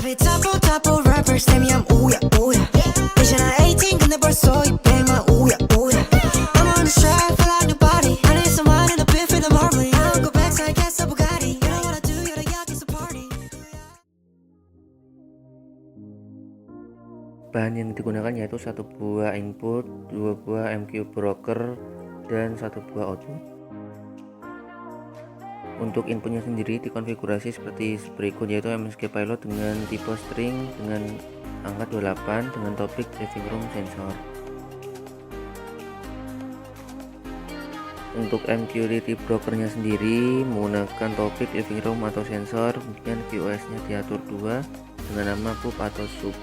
앞에 타포 rappers 쌤이야 오야 이제는 18 근데 벌써 200만 오야 I'm on the track feel like nobody I need someone in the pit for the marbling I don't go back so I guess a Bugatti You know what I do you're the yogis a party. Bahan yang digunakan yaitu satu buah input, dua buah MQ broker, dan satu buah output. Untuk inputnya sendiri dikonfigurasi seperti berikut, yaitu MSG Pilot dengan tipe string dengan angka 28 dengan topik living room sensor. Untuk MQTT brokernya sendiri menggunakan topik living room atau sensor, kemudian QoS nya diatur 2 dengan nama pub atau sub.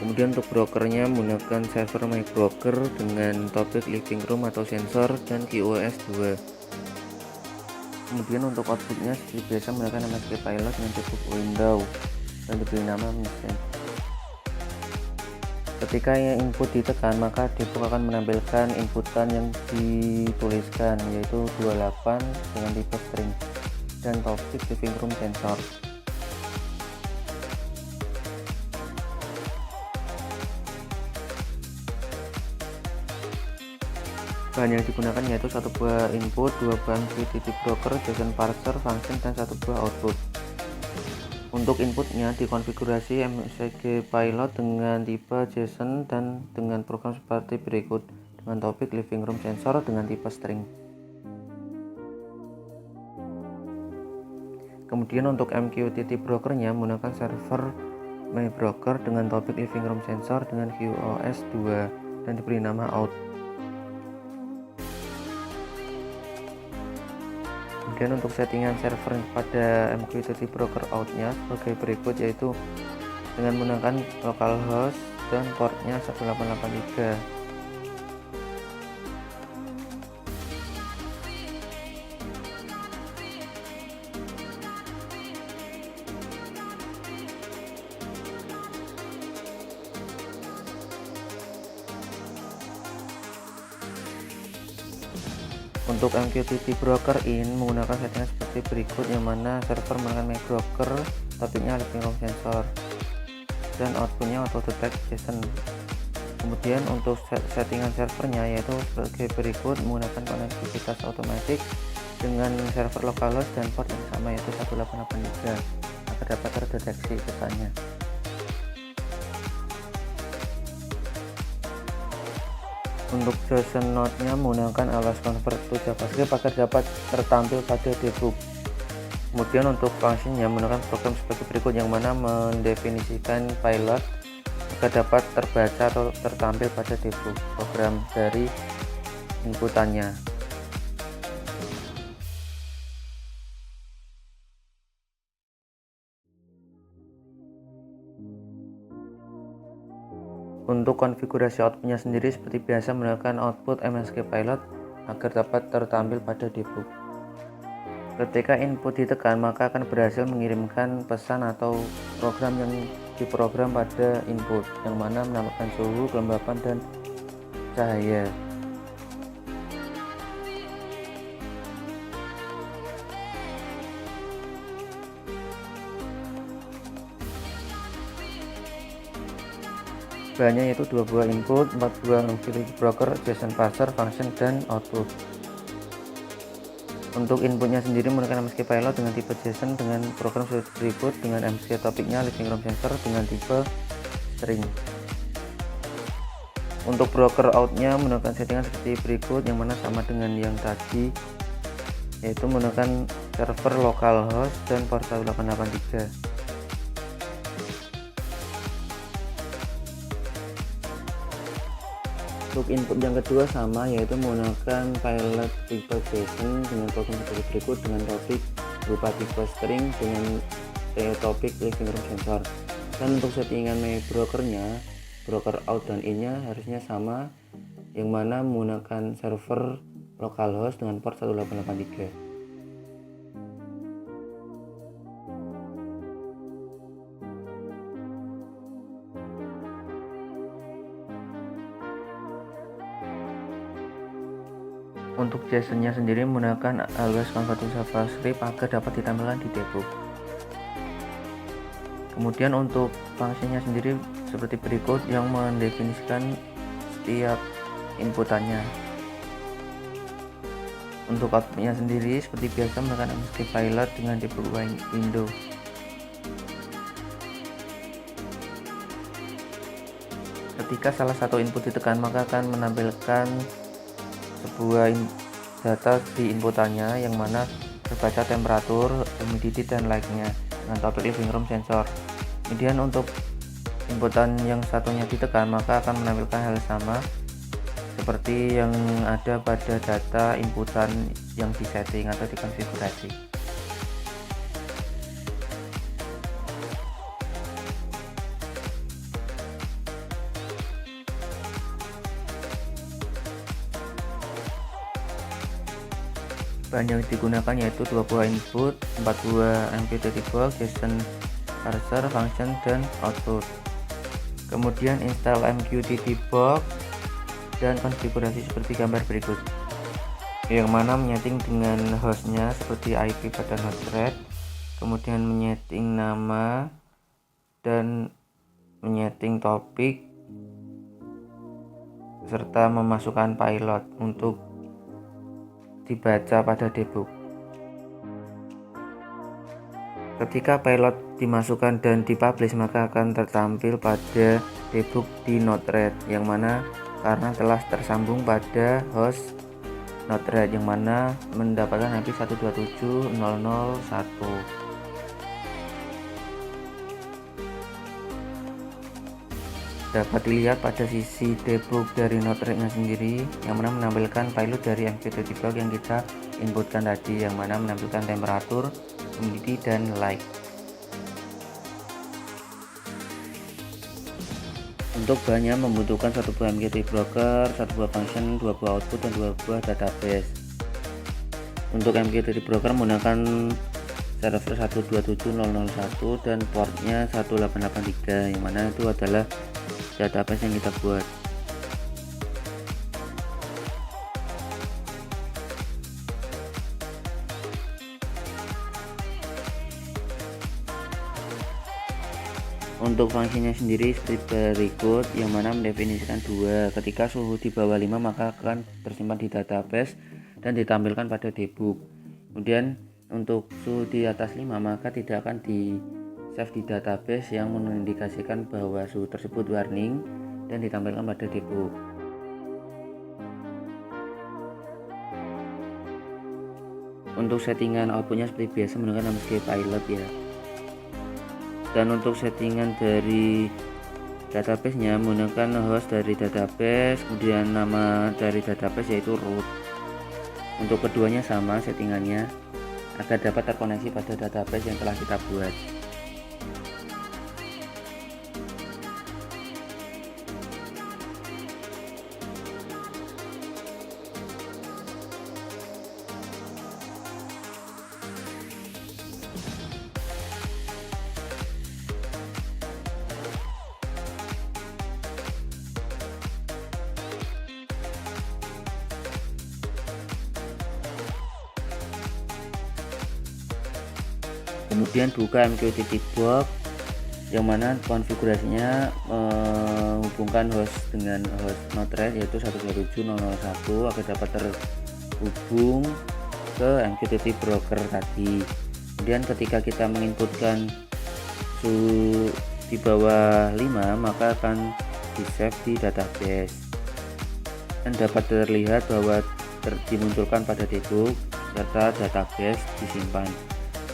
Kemudian untuk brokernya menggunakan server my broker dengan topik living room atau sensor dan QoS 2. Kemudian untuk outputnya seperti biasa menggunakan MSG Pilot dengan cukup window dan diberi nama mesin. Ketika input ditekan maka debug akan menampilkan inputan yang dituliskan, yaitu 28 dengan tipe string dan topik living room sensor. Bahan yang digunakan yaitu satu buah input, dua buah MQTT broker, JSON parser, function, dan satu buah output. Untuk inputnya dikonfigurasi MSG Pilot dengan tipe JSON dan dengan program seperti berikut, dengan topik living room sensor dengan tipe string. Kemudian untuk MQTT brokernya menggunakan server my broker dengan topik living room sensor dengan QoS 2 dan diberi nama out. Kemudian untuk settingan server pada MQTT broker outnya sebagai berikut, yaitu dengan menggunakan localhost dan portnya 1883. Untuk MQTT broker in menggunakan settingan seperti berikut, yang mana server menggunakan my broker, topiknya living room sensor, dan outputnya auto detect JSON. Kemudian untuk settingan servernya yaitu sebagai berikut, menggunakan konektivitas otomatis dengan server localhost dan port yang sama yaitu 1883 agar dapat terdeteksi pesannya. Untuk JSON node-nya menggunakan alas convert to JavaScript agar dapat tertampil pada debug. Kemudian untuk function-nya menggunakan program sebagai berikut, yang mana mendefinisikan pilot agar dapat terbaca atau tertampil pada debug program dari inputannya. Untuk konfigurasi outputnya sendiri seperti biasa menggunakan output MSG Pilot agar dapat tertampil pada debug. Ketika input ditekan maka akan berhasil mengirimkan pesan atau program yang diprogram pada input, yang mana menambahkan suhu, kelembapan, dan cahaya. Bahannya yaitu dua buah input, 4 buah MQTT broker, JSON parser, function, dan output. Untuk inputnya sendiri menggunakan MSG Pilot dengan tipe JSON dengan program seperti berikut, dengan MSG topiknya living room sensor dengan tipe string. Untuk broker outnya menggunakan settingan seperti berikut, yang mana sama dengan yang tadi, yaitu menggunakan server localhost dan port 1883. Untuk input yang kedua sama, yaitu menggunakan pilot tipe JSON dengan program seperti berikut, dengan topik berupa tipe string dengan topik living room sensor. Dan untuk settingan my brokernya, broker out dan in-nya harusnya sama, yang mana menggunakan server localhost dengan port 1883. Untuk JSON-nya sendiri menggunakan always converting JavaScript agar dapat ditampilkan di debug. Kemudian untuk fungsinya sendiri seperti berikut yang mendefinisikan setiap inputannya. Untuk outputnya sendiri seperti biasa menggunakan msgpilot dengan debug window. Ketika salah satu input ditekan maka akan menampilkan sebuah data di inputannya yang mana terbaca temperatur, humidity, dan light-nya dengan topik living room sensor. Kemudian untuk inputan yang satunya ditekan maka akan menampilkan hal sama seperti yang ada pada data inputan yang disetting atau dikonfigurasi. Bahan yang digunakan yaitu 2 buah input, 4 buah MQTT box, JSON parser, function, dan output. Kemudian install MQTT box dan konfigurasi seperti gambar berikut, yang mana menyeting dengan hostnya seperti IP pada Node-RED, kemudian menyeting nama dan menyeting topik serta memasukkan pilot untuk dibaca pada debug. Ketika pilot dimasukkan dan dipublish maka akan tertampil pada debug di Node-RED, yang mana karena telah tersambung pada host Node-RED yang mana mendapatkan IP 127.0.0.1. Dapat dilihat pada sisi debug dari Node-RED-nya sendiri, yang mana menampilkan payload dari MQTT box yang kita inputkan tadi, yang mana menampilkan temperatur, humidity, dan light. Untuk bahannya membutuhkan 1 buah MQTT broker, 1 buah function, 2 buah output, dan 2 buah database. Untuk MQTT broker menggunakan server 127.0.0.1 dan portnya 1883, yang mana itu adalah database yang kita buat. Untuk fungsinya sendiri seperti berikut, yang mana mendefinisikan 2. Ketika suhu di bawah 5 maka akan tersimpan di database dan ditampilkan pada debug. Kemudian untuk suhu di atas 5 maka tidak akan di save di database yang mengindikasikan bahwa suhu tersebut warning dan ditampilkan pada debug. Untuk settingan outputnya seperti biasa menggunakan msgpilot ya. Dan untuk settingan dari database-nya menggunakan host dari database, kemudian nama dari database yaitu root. Untuk keduanya sama settingannya agar dapat terkoneksi pada database yang telah kita buat. Kemudian buka MQTT box, yang mana konfigurasinya menghubungkan host dengan host Node-RED yaitu 127.0.0.1 agar dapat terhubung ke MQTT broker tadi. Kemudian ketika kita menginputkan suhu di bawah 5 maka akan di save di database dan dapat terlihat bahwa dimunculkan pada debug serta database disimpan.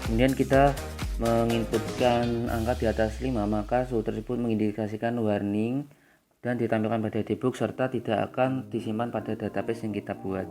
Kemudian kita menginputkan angka di atas 5 maka suhu tersebut mengindikasikan warning dan ditampilkan pada debug serta tidak akan disimpan pada database yang kita buat.